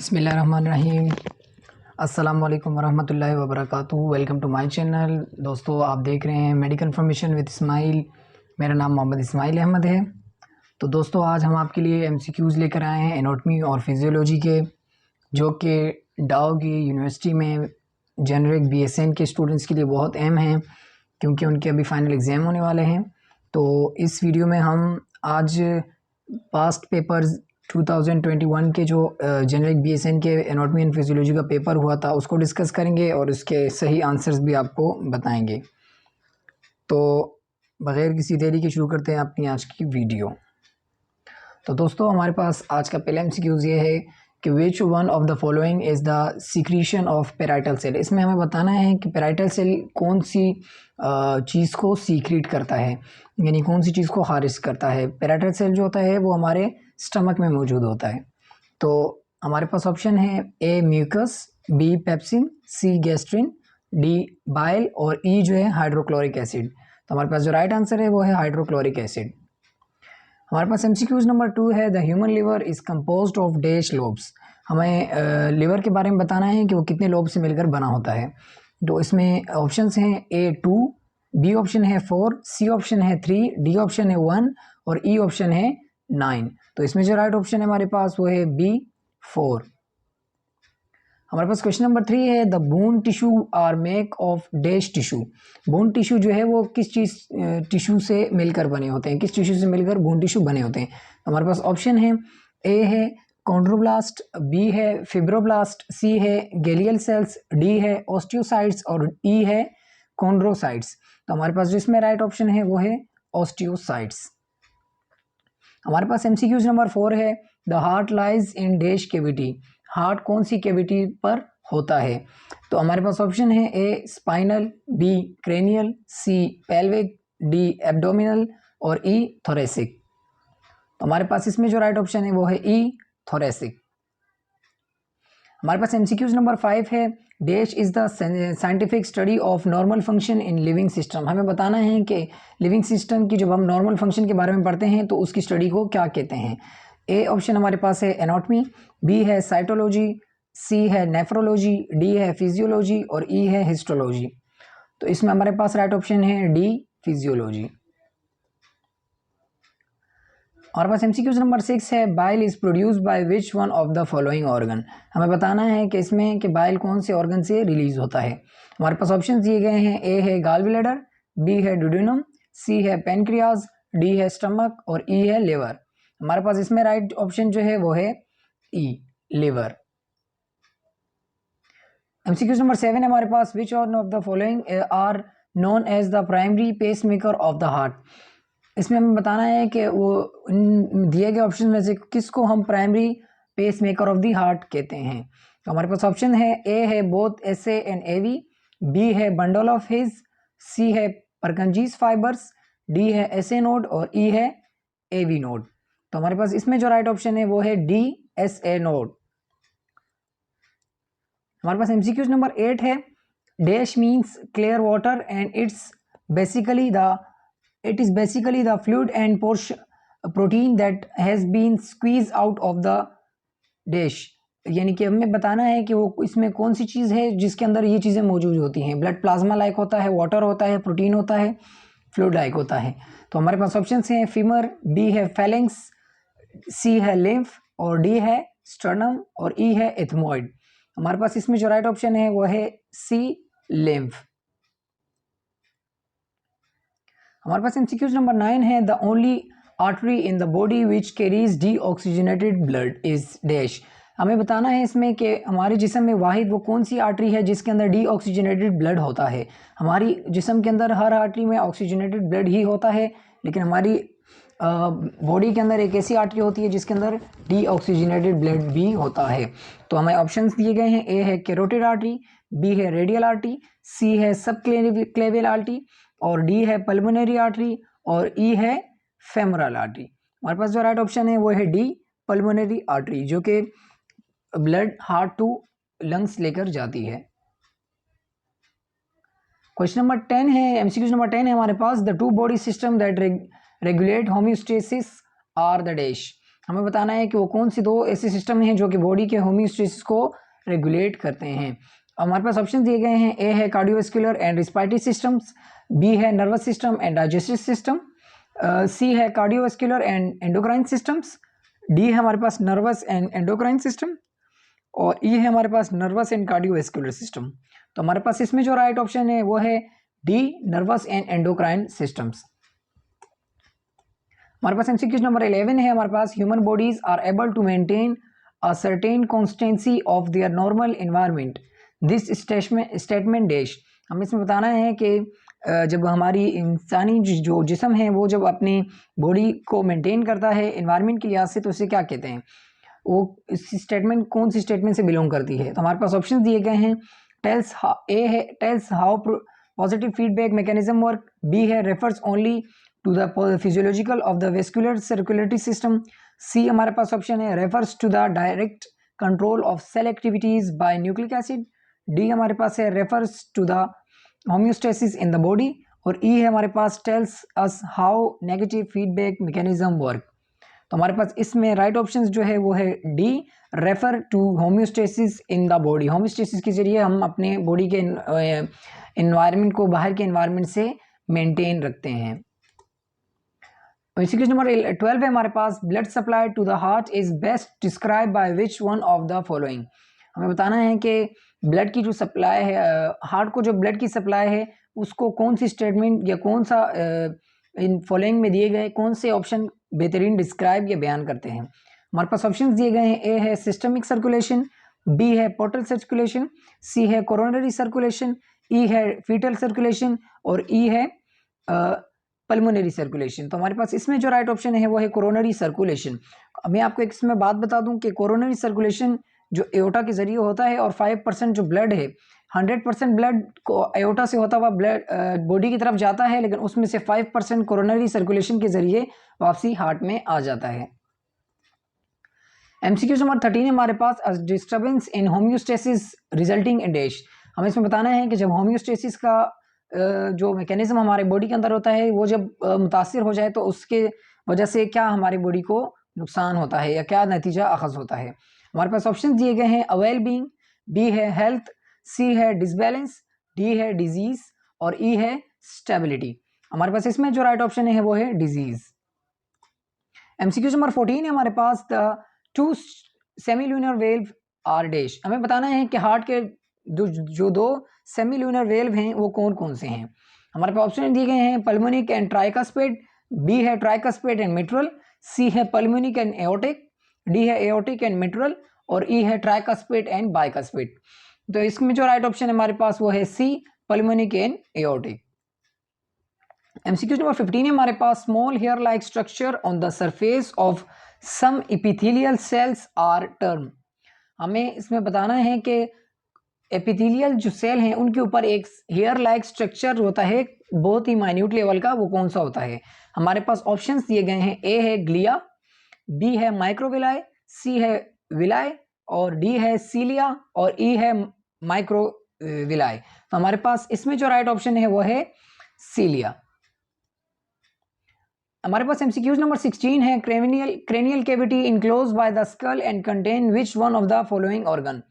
बिस्मिल्लाहिर्रहमानिर्रहीम। अस्सलाम वालेकुम वरहमतुल्लाहि वबरकातुहू। Welcome to my channel. दोस्तों, आप देख रहे हैं मेडिकल इन्फॉर्मेशन विद इस्माइल। मेरा नाम मोहम्मद इस्माइल अहमद है। तो दोस्तों, आज हम आपके लिए एमसीक्यूज़ लेकर आए हैं एनाटॉमी और फिजियोलॉजी के, जो कि डाउ की यूनिवर्सिटी में जेनरिक बीएसएन के स्टूडेंट्स के लिए बहुत अहम हैं, क्योंकि उनके अभी फाइनल एग्ज़ाम होने वाले हैं। तो इस वीडियो में हम आज पास्ट पेपर्स 2021 के जो जेनरिक बीएसएन के एनाटॉमी एंड फिजियोलॉजी का पेपर हुआ था उसको डिस्कस करेंगे और उसके सही आंसर्स भी आपको बताएंगे। तो बग़ैर किसी देरी के शुरू करते हैं अपनी आज की वीडियो। तो दोस्तों, हमारे पास आज का पहला एमसीक्यूज़ ये है कि which one of the following is the secretion of parietal cell. इसमें हमें बताना है कि पेराइटल सेल कौन सी चीज़ को सीक्रेट करता है, यानी कौन सी चीज़ को खारिज करता है। पेराइटल सेल जो होता है वो हमारे स्टमक में मौजूद होता है। तो हमारे पास ऑप्शन है ए म्यूकस, बी पेप्सिन, सी गैस्ट्रिन, डी बाइल और ई जो है हाइड्रोक्लोरिक एसिड। तो हमारे पास जो राइट आंसर है वो है हाइड्रोक्लोरिक एसिड। हमारे पास एमसीक्यूज नंबर 2 है the human liver is composed of dash lobes. हमें लिवर के बारे में बताना है कि वो कितने लोब से मिलकर बना होता है। तो इसमें ऑप्शंस हैं A2, बी ऑप्शन है 4, सी ऑप्शन है 3, डी ऑप्शन है 1 और ई ऑप्शन है 9। तो इसमें जो राइट ऑप्शन है हमारे पास वो है B4। हमारे पास क्वेश्चन नंबर 3 है the bone tissue are make of dash tissue. Bone tissue जो है वो किस चीज़ टिश्यू से मिलकर बने होते हैं, किस टिश्यू से मिलकर बोन टिश्यू बने होते हैं। हमारे पास ऑप्शन है ए है कॉन्ड्रोब्लास्ट, बी है फिब्रोब्लास्ट, सी है गैलियल सेल्स, डी है ऑस्टियोसाइट्स और ई है कॉन्ड्रोसाइट्स। तो हमारे पास जिसमें राइट ऑप्शन है वो है ऑस्टियोसाइट्स। हमारे पास एमसीक्यूज नंबर 4 है the heart lies in dash cavity. Heart कौन सी कैविटी पर होता है। तो हमारे पास ऑप्शन है ए स्पाइनल, बी क्रेनियल, सी पेल्विक, डी एब्डोमिनल और ई थोरेसिक। तो हमारे पास इसमें जो राइट ऑप्शन है वो है ई थोरेसिक। हमारे पास एमसीक्यूज नंबर 5 है dash is the scientific study of normal function in living system. हमें बताना है कि लिविंग सिस्टम की जब हम नॉर्मल फंक्शन के बारे में पढ़ते हैं तो उसकी स्टडी को क्या कहते हैं। ए ऑप्शन हमारे पास है एनाटॉमी, बी है साइटोलॉजी, सी है नेफ्रोलॉजी, डी है फिजियोलॉजी और ई है हिस्टोलॉजी। तो इसमें हमारे पास राइट ऑप्शन है डी फिजियोलॉजी। हमारे पास एमसीक्यूज नंबर 6 है bile is produced by which one of the following organ. हमें बताना है कि इसमें कि बाइल कौन से ऑर्गन से रिलीज होता है। हमारे पास ऑप्शन दिए गए हैं ए है गाल ब्लैडर, बी है डुडेनम, सी है पेनक्रियाज, डी है स्टमक और ई है लिवर। हमारे पास इसमें राइट ऑप्शन जो है वो है ई लिवर। एमसीक्यूज नंबर 7 है हमारे पास which one of the following are known as the primary pacemaker of the heart. इसमें हमें बताना है कि वो दिए गए ऑप्शन में से किसको हम primary pacemaker of the heart कहते हैं। तो हमारे पास ऑप्शन है ए है both SA and AV, B है बंडल ऑफ हिज, सी है परकंजीज फाइबर्स, डी है एसए नोड और ई है एवी नोड। तो हमारे पास इसमें जो राइट ऑप्शन है वो है डी एसए नोड। हमारे पास एमसीक्यूज नंबर 8 है dash means clear water and it is basically the fluid and protein that has been squeezed out of the dish। यानी कि हमें बताना है कि वो इसमें कौन सी चीज़ है जिसके अंदर ये चीज़ें मौजूद होती हैं। ब्लड प्लाज्मा लाइक होता है, वाटर होता है, प्रोटीन होता है, फ्लूइड लाइक होता है। तो हमारे पास ऑप्शन हैं फीमर, बी है फैलेंक्स, सी है लिम्फ और डी है स्टर्नम और ई है एथमोइड। हमारे पास इसमें जो राइट ऑप्शन है वो है सी लिम्फ। हमारे पास एमसीक्यूज नंबर 9 है the only artery in the body which carries D oxygenated blood is dash. हमें बताना है इसमें कि हमारे जिस्म में वाहिद वो कौन सी आर्टरी है जिसके अंदर डी ऑक्सीजनेटेड ब्लड होता है। हमारी जिस्म के अंदर हर आर्टरी में ऑक्सीजनेटेड ब्लड ही होता है, लेकिन हमारी बॉडी के अंदर एक ऐसी आर्टरी होती है जिसके अंदर डी ऑक्सीजनेटेड ब्लड भी होता है। तो हमें ऑप्शंस दिए गए हैं ए है कैरोटिड आर्टरी, बी है रेडियल आर्टरी, सी है सब क्लेवियल आर्टरी और डी है पल्मोनरी आर्टरी और ई है फेमोरल आर्टरी। हमारे पास जो राइट ऑप्शन है वो है डी पल्मोनरी आर्टरी, जो कि ब्लड हार्ट टू लंग्स लेकर जाती है। क्वेश्चन नंबर 10 है एमसीक्यू नंबर 10 है हमारे पास the two body system that regulate homeostasis are the dash. हमें बताना है कि वो कौन सी दो ऐसे सिस्टम हैं जो कि बॉडी के होम्योस्टेसिस को रेगुलेट करते हैं। हमारे पास ऑप्शन दिए गए हैं, ए है cardiovascular and respiratory systems, B है nervous system and digestive system, C है cardiovascular and endocrine systems, D है हमारे पास नर्वस एंड एंडोक्राइन सिस्टम, और ई है हमारे पास नर्वस एंड कार्डियोवैस्कुलर सिस्टम। तो हमारे पास इसमें जो राइट ऑप्शन है वो है D, nervous and endocrine systems. हमारे पास एमसीक्यू नंबर 11 है हमारे पास, human bodies are able to maintain a certain constancy of their normal environment, this statement dash. हमें इसमें बताना है कि जब हमारी इंसानी जो जिस्म है वो जब अपनी बॉडी को मेंटेन करता है एनवायरनमेंट के लिहाज से, तो उसे क्या कहते हैं, वो इस स्टेटमेंट कौन सी स्टेटमेंट से बिलोंग करती है। तो हमारे पास ऑप्शन दिए गए हैं, टेल्स ए है tells how positive feedback mechanism work, B है refers only to the physiological of the vascular circulatory system, C हमारे पास ऑप्शन है refers to the direct control of cell activities by nucleic acid, D हमारे पास है refers to the homeostasis in the body, और E है हमारे पास tells us how negative feedback mechanism work. तो हमारे पास इसमें राइट ऑप्शन जो है वो है D, refer to homeostasis in the body. Homeostasis के जरिए हम अपने बॉडी के एनवायरनमेंट को बाहर के एनवायरनमेंट से मेंटेन रखते हैं। क्वेश्चन नंबर 12 है हमारे पास, blood supply to the heart is best describe by which one of the following. हमें बताना है कि ब्लड की जो सप्लाई है, हार्ट को जो ब्लड की सप्लाई है उसको कौन सी स्टेटमेंट या कौन सा इन फॉलोइंग में दिए गए कौन से ऑप्शन बेहतरीन डिस्क्राइब या बयान करते हैं। हमारे पास ऑप्शन दिए गए हैं, ए है सिस्टमिक सर्कुलेशन, बी है पोर्टल सर्कुलेशन, सी है कोरोनरी सर्कुलेशन, ई है फीटल सर्कुलेशन, और ई है पल्मोनरी सर्कुलेशन। तो हमारे पास इसमें जो राइट ऑप्शन है वो है कोरोनरी सर्कुलेशन। मैं आपको एक इसमें बात बता दूं कि कोरोनरी सर्कुलेशन जो एओर्टा के जरिए होता है, और 5% जो ब्लड है, 100% ब्लड को एओर्टा से होता हुआ ब्लड बॉडी की तरफ जाता है, लेकिन उसमें से 5% कोरोनरी सर्कुलेशन के जरिए वापसी हार्ट में आ जाता है। एमसीक्यू नंबर 13 हमारे पास, disturbance in homeostasis resulting in dash. हमें इसमें बताना है कि जब होम्योस्टेसिस का जो मैकेनिज्म हमारे बॉडी के अंदर होता है वो जब मुतासिर हो जाए तो उसके वजह से क्या हमारी बॉडी को नुकसान होता है या क्या नतीजा अखज़ होता है। हमारे पास ऑप्शन दिए गए हैं, वेल बीइंग, बी है हेल्थ, सी है डिसबैलेंस, डी है डिजीज, और ई है स्टेबिलिटी। हमारे पास इसमें जो राइट ऑप्शन है वो है डिजीज। एमसीक्यू नंबर 14 है हमारे पास, the two semilunar valve are dash. हमें बताना है कि हार्ट के जो दो सेमील्यूनर वेल्व हैं वो कौन कौन से हैं। हमारे पास ऑप्शन दिए गए हैं, पल्मोनिक एंड ट्राइकस्पेड, बी है ट्राइकस्पेड एंड मिट्रल, सी है पल्मोनिक एंड एओर्टिक, डी है एओर्टिक एंड मिट्रल, और ई है ट्राइकस्पेड एंड बाइकस्पेड। तो इसमें जो राइट ऑप्शन है हमारे पास वो है C, pulmonic and aortic. MCQ number 15 है हमारे पास, small hair like structure on the surface of some epithelial cells are term. हमें इसमें बताना है कि एपिथेलियल जो सेल हैं उनके ऊपर एक हेयर लाइक स्ट्रक्चर होता है बहुत ही माइन्यूट लेवल का, वो कौन सा होता है। हमारे पास ऑप्शंस दिए गए हैं, ए है ग्लिया, बी है माइक्रोविलाई, सी है विलाई, और डी है सीलिया, और ई है माइक्रोविलाई। तो हमारे पास इसमें जो राइट ऑप्शन है वो है सीलिया। हमारे पास एमसीक्यूज नंबर 16 है, cranial cavity enclose by the skull and contain which one of the following organ.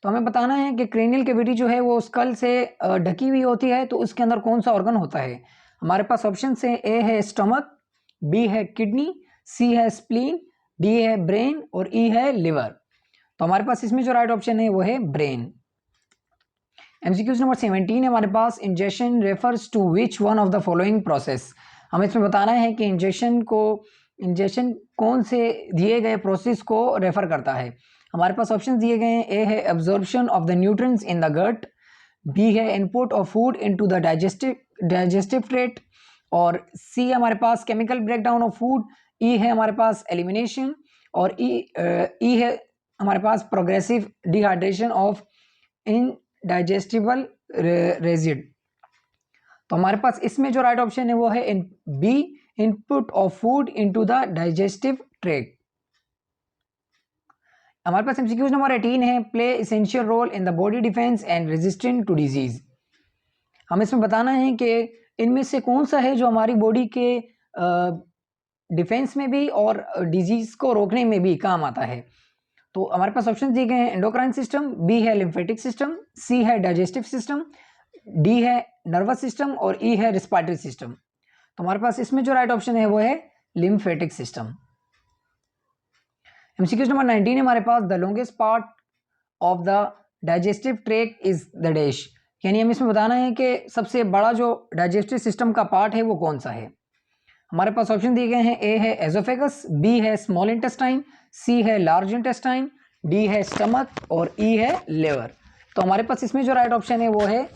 तो हमें बताना है कि क्रेनियल कैविटी जो है वो स्कल से ढकी हुई होती है, तो उसके अंदर कौन सा ऑर्गन होता है। हमारे पास ऑप्शन है, ए है स्टमक, बी है किडनी, सी है स्प्लीन, डी है ब्रेन, और ई है लिवर। तो हमारे पास इसमें जो राइट ऑप्शन है वो है ब्रेन। एमसीक्यूज नंबर 17 है हमारे पास, injection refers to which one of the following process. हमें इसमें बताना है कि इंजेक्शन कौन से दिए गए प्रोसेस को रेफर करता है। हमारे पास ऑप्शन दिए गए हैं, ए है absorption of the nutrients in the gut, B है input of food into the digestive tract, और सी हमारे पास chemical breakdown of food, E है हमारे पास एलिमिनेशन, और ई है हमारे पास progressive dehydration of indigestible residue. तो हमारे पास इसमें जो राइट ऑप्शन है वो है B, input of food into the digestive tract. हमारे पास एमसीक्यू नंबर 18 है, play essential role in the body defence and resistant to disease. हमें इसमें बताना है कि इनमें से कौन सा है जो हमारी बॉडी के डिफेंस में भी और डिजीज को रोकने में भी काम आता है। तो हमारे पास ऑप्शन दिए गए हैं एंडोक्राइन सिस्टम, बी है लिम्फेटिक सिस्टम, सी है डाइजेस्टिव सिस्टम, डी है नर्वस सिस्टम और ई है रिस्पायरेटरी सिस्टम। तो हमारे पास इसमें जो राइट ऑप्शन है वो है लिम्फेटिक सिस्टम। एमसीक्यू नंबर 19 है हमारे पास, the longest part of the digestive tract is the dash, यानी हमें इसमें बताना है कि सबसे बड़ा जो डाइजेस्टिव सिस्टम का पार्ट है वो कौन सा है। हमारे पास ऑप्शन दिए गए हैं, ए है एजोफेगस, बी है स्मॉल इंटेस्टाइन, सी है लार्ज इंटेस्टाइन, डी है स्टमक और ई है लिवर। तो हमारे पास इसमें जो राइट ऑप्शन है वो है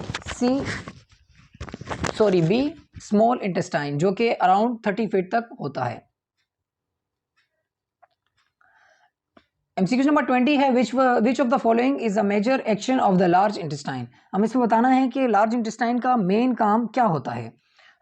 बी स्मॉल इंटेस्टाइन, जो कि अराउंड 30 फीट तक होता है। एमसीक्यू नंबर 20 है, which of the following is a major action of the large intestine. हमें इसमें बताना है कि लार्ज इंटेस्टाइन का मेन काम क्या होता है।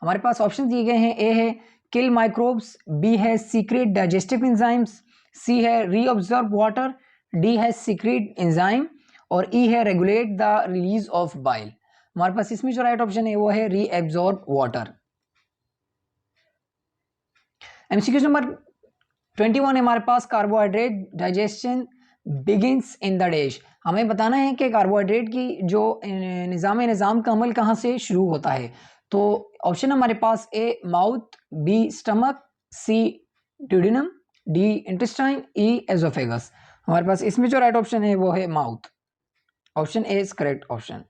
हमारे पास ऑप्शन दिए गए हैं, ए है किल माइक्रोब्स, बी है सीक्रेट डाइजेस्टिव एंजाइम्स, सी है रीअब्जॉर्ब वाटर, डी है सीक्रेट एंजाइम और ई है regulate the release of bile. हमारे पास इसमें जो राइट ऑप्शन है वो है रीअब्जॉर्ब वाटर। एमसीक्यू नंबर 21 हमारे पास, carbohydrate digestion begins in the dash. हमें बताना है कि कार्बोहाइड्रेट की जो निज़ाम का अमल कहाँ से शुरू होता है। तो ऑप्शन हमारे पास, A mouth, B stomach, C duodenum, D intestine, E oesophagus. हमारे पास इसमें जो राइट ऑप्शन है वो है mouth. Option A is correct option.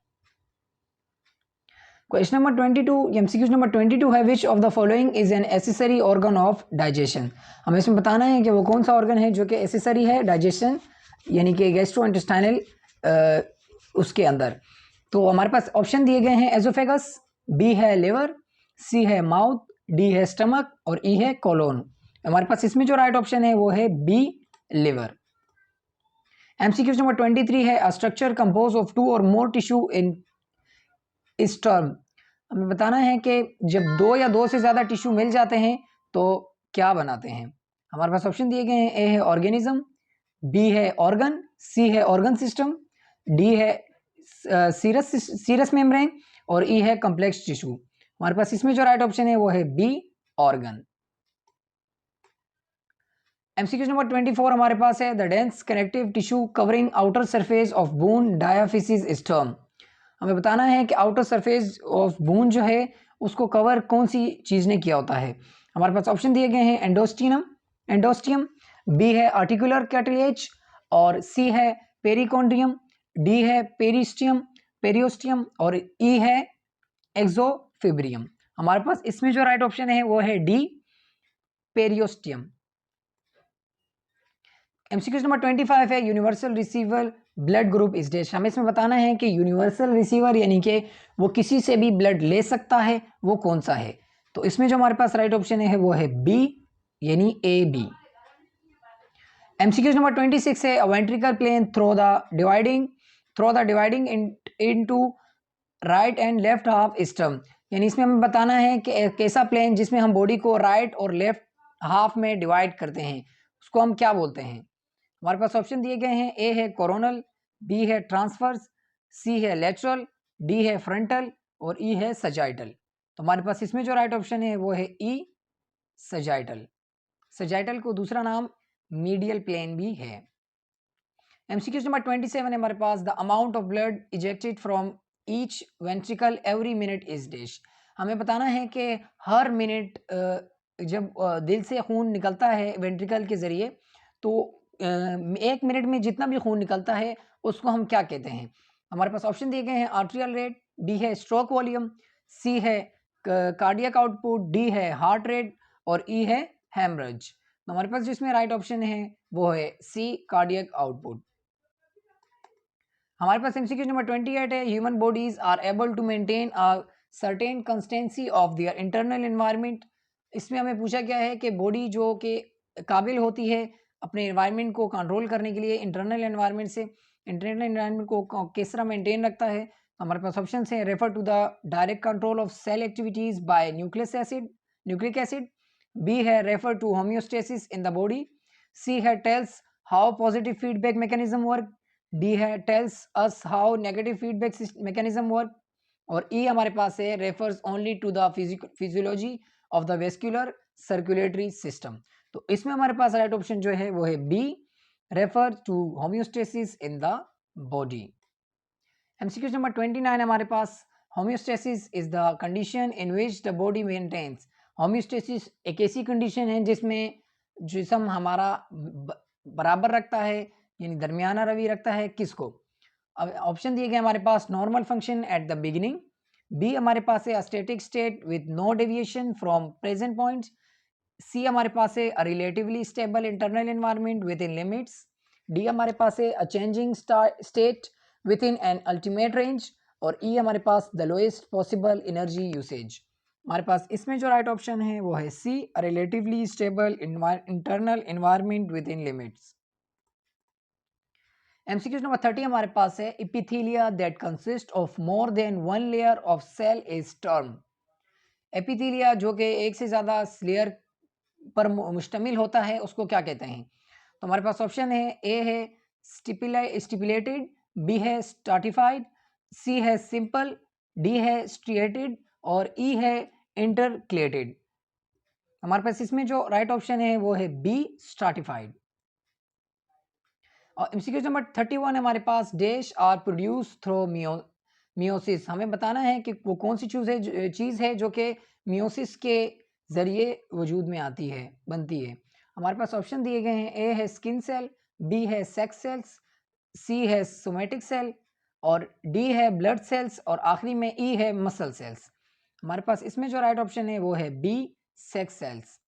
Question number 22, MCQ number 22 है, which of the following is an accessory organ of digestion. हमें इसमें बताना है कि वो कौन सा ऑर्गन है जो कि एसेसरी है डाइजेशन, यानी कि गैस्ट्रो इंटेस्टाइनल उसके अंदर। तो हमारे पास ऑप्शन दिए गए हैं, एजोफेगस, बी है लिवर, सी है माउथ, डी है स्टमक और ई है कोलोन। हमारे पास इसमें जो राइट ऑप्शन है वो है बी लिवर। एमसीक्यू नंबर 23 है, अ स्ट्रक्चर कंपोज ऑफ 2 और मोर टिश्यू इन इस टर्म। हमें बताना है कि जब 2 या 2 से ज़्यादा टिश्यू मिल जाते हैं तो क्या बनाते हैं। हमारे पास ऑप्शन दिए गए हैं, ए है ऑर्गेनिज्म, बी है ऑर्गन, सी है ऑर्गन सिस्टम, डी है सीरस मेम्ब्रेन और ई है कॉम्प्लेक्स टिश्यू। हमारे पास इसमें जो राइट ऑप्शन है वो है बी ऑर्गन। एमसीक्यू नंबर 24 हमारे पास है, the dense connective tissue covering outer surface of bone diaphysis is term. हमें बताना है कि आउटर सरफेस ऑफ बोन जो है उसको कवर कौन सी चीज़ ने किया होता है। हमारे पास ऑप्शन दिए गए हैं, एंडोस्टियम, बी है आर्टिकुलर कैटिलेज और सी है पेरिकॉन्ड्रियम, डी है पेरियोस्टियम और ई है एक्सोफिब्रियम। हमारे पास इसमें जो राइट ऑप्शन है वो है डी पेरियोस्टियम। एमसीक्यू नंबर 25 है, universal receiver blood group is dash. हमें इसमें बताना है कि यूनिवर्सल रिसीवर यानी कि वो किसी से भी ब्लड ले सकता है, वो कौन सा है। तो इसमें जो हमारे पास राइट ऑप्शन है वो है बी, यानी ए बी। एमसीक्यू नंबर 26 है, ventricle plane through the dividing into right and left half sternum. यानी इसमें हमें बताना है कि एक ऐसा प्लेन जिसमें हम बॉडी को राइट और लेफ्ट हाफ में डिवाइड करते हैं उसको हम क्या बोलते हैं। हमारे पास ऑप्शन दिए गए हैं, ए है कोरोनल, बी है ट्रांसफर्स, सी है लेटरल, डी है फ्रंटल और ई है सजाइटल। तो हमारे पास इसमें जो राइट ऑप्शन है वो है ई सजाइटल। सजाइटल को दूसरा नाम मीडियल प्लेन भी है। एमसीक्यू नंबर 27 है हमारे पास, the amount of blood ejected from each ventricle every minute is dash. हमें बताना है कि हर मिनट जब दिल से खून निकलता है वेंट्रिकल के जरिए तो 1 मिनट में जितना भी खून निकलता है उसको हम क्या कहते हैं। हमारे पास ऑप्शन दिए गए हैं, आर्टेरियल रेट, बी है स्ट्रोक वॉल्यूम, सी है कार्डियक आउटपुट, डी है हार्ट रेट और ई है हेमरेज। तो हमारे पास जिसमें राइट ऑप्शन है वो है सी कार्डियक आउटपुट। हमारे पास एमसीक्यू नंबर 28 है, human bodies are able to maintain a certain consistency of their internal environment. इसमें हमें पूछा गया है कि बॉडी जो कि काबिल होती है अपने एनवायरनमेंट को कंट्रोल करने के लिए इंटरनल एनवायरनमेंट को किस तरह मेंटेन रखता है। तो हमारे पास ऑप्शन है, refer to the direct control of cell activities by nucleic acid, B है refer to homeostasis in the body, C है tells how positive feedback mechanism work, D है tells us how negative feedback mechanism work और E हमारे पास है refers only to the physiology of the vascular circulatory system. तो इसमें हमारे पास right option जो है वो है B, refer to homeostasis in the body. MCQ number 29 हमारे पास, homeostasis is the condition in which the body maintains. Homeostasis एक ऐसी कंडीशन है जिसमें जिस्म हमारा बराबर रखता है, यानी दरमियाना रवि रखता है। किसको? अब ऑप्शन दिए गए हमारे पास, normal function at the beginning, B हमारे पास है static state with no deviation from present points, C हमारे पास है relatively stable internal environment within limits, D हमारे पास है changing state within an ultimate range, और ई हमारे पास the lowest possible energy usage. हमारे पास इसमें जो राइट ऑप्शन है वो है C, relatively stable internal environment within limits. MCQ number 30 हमारे पास है, epithelia that consist of more than one layer of cell is term. Epithelia जो कि एक से ज़्यादा लेयर पर मुश्तमिल होता है उसको क्या कहते हैं? तो हमारे पास ऑप्शन है, ए है स्टिपुलेटेड, बी है स्ट्राटिफाइड, सी है सिंपल, डी है स्ट्रिएटेड, और ई है इंटरक्लेटेड। हमारे पास इसमें जो राइट ऑप्शन है वो है बी, स्ट्राटिफाइड। और एमसीक्यू नंबर 31 हमारे पास, dash are produce through meiosis. हमें बताना है कि वो कौन सी चीज़ है जो कि मियोसिस के जरिए वजूद में आती है, बनती है। हमारे पास ऑप्शन दिए गए हैं, ए है स्किन सेल, बी है सेक्स सेल्स, सी है सोमेटिक सेल, और डी है ब्लड सेल्स, और आखिरी में ई है मसल सेल्स। हमारे पास इसमें जो राइट ऑप्शन है वो है B, sex cells.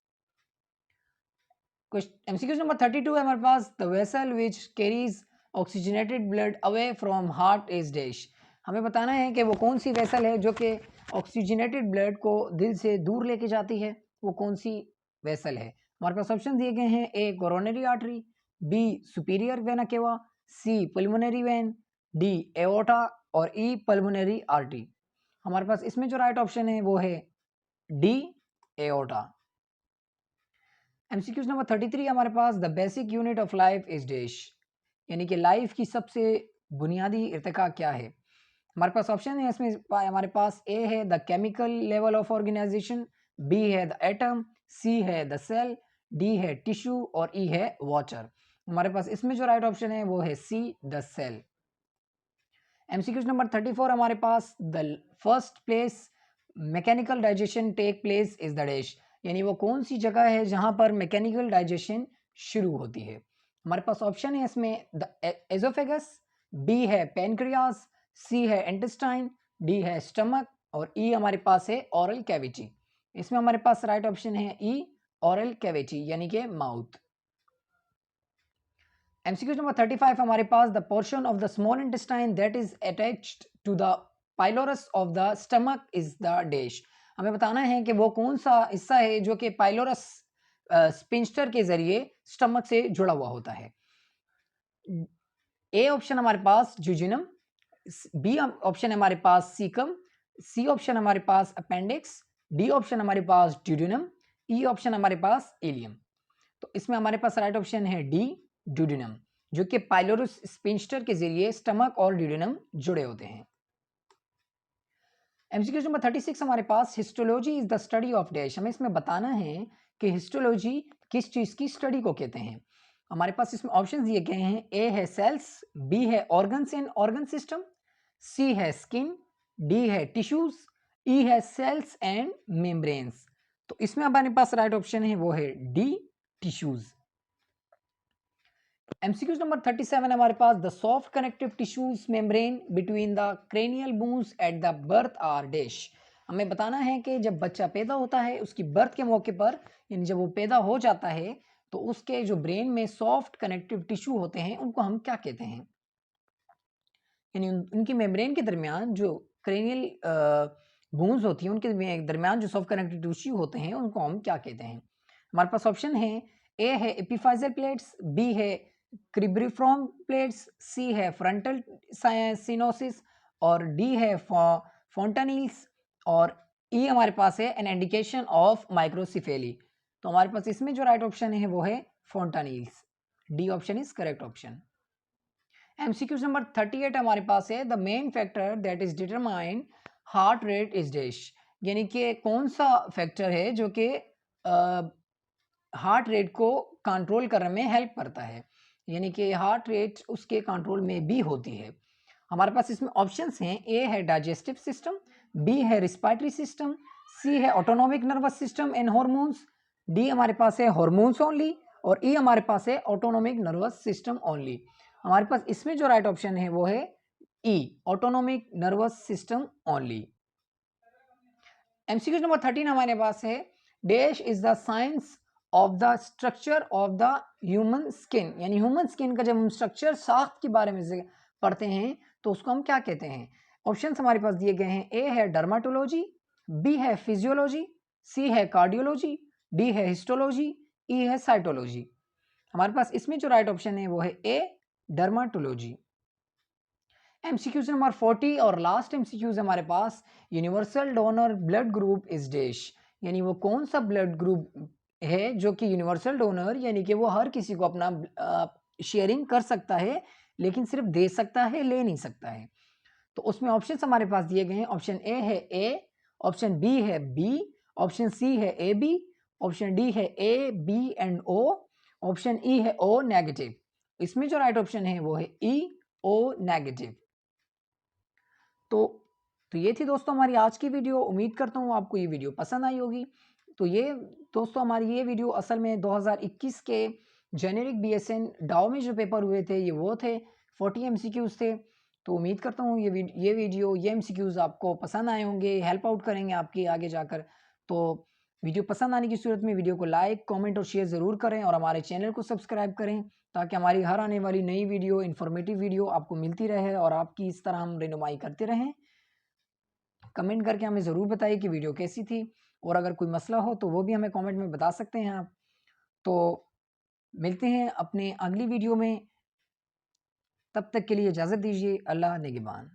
MCQ number 32 है हमारे पास, the vessel which carries oxygenated blood away from heart is dash. हमें बताना है कि वो कौन सी वेसल है जो कि ऑक्सीजनेटेड ब्लड को दिल से दूर लेके जाती है, वो कौन सी वेसल है। हमारे पास ऑप्शन दिए गए हैं, A coronary artery, B superior vena cava, C pulmonary vein, D aorta, और ई पल्मोनरी आर्टरी। हमारे पास इसमें जो राइट ऑप्शन है वो है डी, एओर्टा। एमसीक्यू नंबर 33 हमारे पास, the basic unit of life is dash, यानी कि लाइफ की सबसे बुनियादी इर्तिका क्या है। हमारे पास ऑप्शन है इसमें हमारे पास, ए है the chemical level of organisation, B है द एटम, सी है द सेल, डी है टिश्यू, और ई है वाटर। हमारे पास इसमें जो राइट ऑप्शन है वो है C, the cell. MCQ number 34 हमारे पास, the first place mechanical digestion take place is the dash, यानी वो कौन सी जगह है जहां पर मैकेनिकल डाइजेशन शुरू होती है। हमारे पास ऑप्शन है इसमें, द एजोफेगस, बी है पेनक्रियाज, सी है इंटेस्टाइन, डी है स्टमक, और ई हमारे पास है ऑरल कैविटी। इसमें हमारे पास राइट ऑप्शन है ई, ऑरल कैविटी, यानी कि माउथ। एमसीक्यू नंबर 35 हमारे पास, the portion of the small intestine that is attached to the pylorus of the stomach is the dash. हमें बताना है कि वो कौन सा हिस्सा है जो कि पाइलोरस स्पिंस्टर के जरिए स्टमक से जुड़ा हुआ होता है। ए ऑप्शन हमारे पास जुजिनम, बी ऑप्शन हमारे पास सीकम, सी ऑप्शन हमारे पास अपेंडिक्स, डी ऑप्शन हमारे पास ड्यूडिनम, ई ऑप्शन हमारे पास एलियम। तो इसमें हमारे पास राइट ऑप्शन है डी, ड्यूडिनम, जो कि पाइलोरस स्पिंस्टर के जरिए स्टमक और ड्यूडिनम जुड़े होते हैं। एमसीक्यू नंबर 36 हमारे पास, histology is the study of dash. हमें इसमें बताना है कि हिस्टोलॉजी किस चीज़ की स्टडी को कहते हैं। हमारे पास इसमें ऑप्शन दिए गए हैं, ए है सेल्स, बी है organs and organ system, C है स्किन, डी है टिश्यूज, ई है सेल्स एंड मेम्ब्रेन्स। तो इसमें हमारे पास राइट ऑप्शन है वो है डी, टिश्यूज। एमसीक्यू नंबर 37 हमारे पास, the soft connective tissues membrane between the cranial bones at the birth are dash. हमें बताना है कि जब बच्चा पैदा होता है उसकी बर्थ के मौके पर, यानी जब वो पैदा हो जाता है तो उसके जो ब्रेन में सॉफ्ट कनेक्टिव टिश्यू होते हैं उनको हम क्या कहते हैं, यानी उनकी मेम्ब्रेन के दरमियान जो क्रेनियल बोन्स होती हैं उनके दरमियान जो सॉफ्ट कनेक्टिव टिश्यू होते हैं उनको हम क्या कहते हैं। हमारे पास ऑप्शन है, ए है एपिफाइजल प्लेट्स, बी है क्रिब्रिफॉर्म प्लेट्स, सी है फ्रंटल सिनोसिस, और डी है फोंटानिल्स, और ई हमारे पास है एन इंडिकेशन ऑफ माइक्रोसिफेली। तो हमारे पास इसमें जो राइट ऑप्शन है वो है fontanelles, D option is correct option. MCQ number 38 हमारे पास है, the main factor that is determine heart rate is dash, यानी कि कौन सा फैक्टर है जो कि हार्ट रेट को कंट्रोल करने में हेल्प करता है, यानी कि हार्ट रेट उसके कंट्रोल में भी होती है। हमारे पास इसमें ऑप्शंस हैं, ए है डाइजेस्टिव सिस्टम, बी है रिस्पायरेटरी सिस्टम, सी है autonomic nervous system and hormones, D हमारे पास है हॉर्मोन्स ओनली, और ई हमारे पास है ऑटोनॉमिक नर्वस सिस्टम ओनली। हमारे पास इसमें जो राइट ऑप्शन है वो है E, autonomic nervous system only. MCQ number 13 हमारे पास है, dash is the science of the structure of the human skin, यानी ह्यूमन स्किन का जब हम स्ट्रक्चर साख्त के बारे में पढ़ते हैं तो उसको हम क्या कहते हैं। ऑप्शंस हमारे पास दिए गए हैं, ए है डर्माटोलॉजी, बी है फिजियोलॉजी, सी है कार्डियोलॉजी, डी है हिस्टोलॉजी, ई है साइटोलॉजी। हमारे पास इसमें जो राइट ऑप्शन है वो है ए, डर्माटोलॉजी। एमसीक्यूज नंबर 40 और लास्ट एमसीक्यूज हमारे पास, universal donor blood group is dash, यानी वो कौन सा ब्लड ग्रुप है जो कि यूनिवर्सल डोनर, यानी कि वो हर किसी को अपना शेयरिंग कर सकता है लेकिन सिर्फ दे सकता है, ले नहीं सकता है। तो उसमें ऑप्शंस हमारे पास दिए गए हैं, ऑप्शन ए है ए, ऑप्शन बी है बी, ऑप्शन सी है ए बी, ऑप्शन डी है A B and O, option E है ओ नेगेटिव। इसमें जो राइट ऑप्शन है वो है ई, ओ नेगेटिव। तो ये थी दोस्तों हमारी आज की वीडियो। उम्मीद करता हूँ आपको ये वीडियो पसंद आई होगी। तो ये दोस्तों हमारी ये वीडियो असल में 2021 के जेनेरिक बीएसएन डाओ में जो पेपर हुए थे ये वो थे, 40 एमसीक्यूज थे। तो उम्मीद करता हूँ ये वीडियो ये एमसीक्यूज आपको पसंद आए होंगे, हेल्प आउट करेंगे आपकी आगे जाकर। तो वीडियो पसंद आने की सूरत में वीडियो को लाइक, कमेंट और शेयर ज़रूर करें और हमारे चैनल को सब्सक्राइब करें ताकि हमारी हर आने वाली नई वीडियो, इन्फॉर्मेटिव वीडियो आपको मिलती रहे और आपकी इस तरह हम रहनुमाई करते रहें। कमेंट करके हमें ज़रूर बताइए कि वीडियो कैसी थी, और अगर कोई मसला हो तो वो भी हमें कमेंट में बता सकते हैं आप। तो मिलते हैं अपने अगली वीडियो में, तब तक के लिए इजाज़त दीजिए। अल्लाह निगहबान।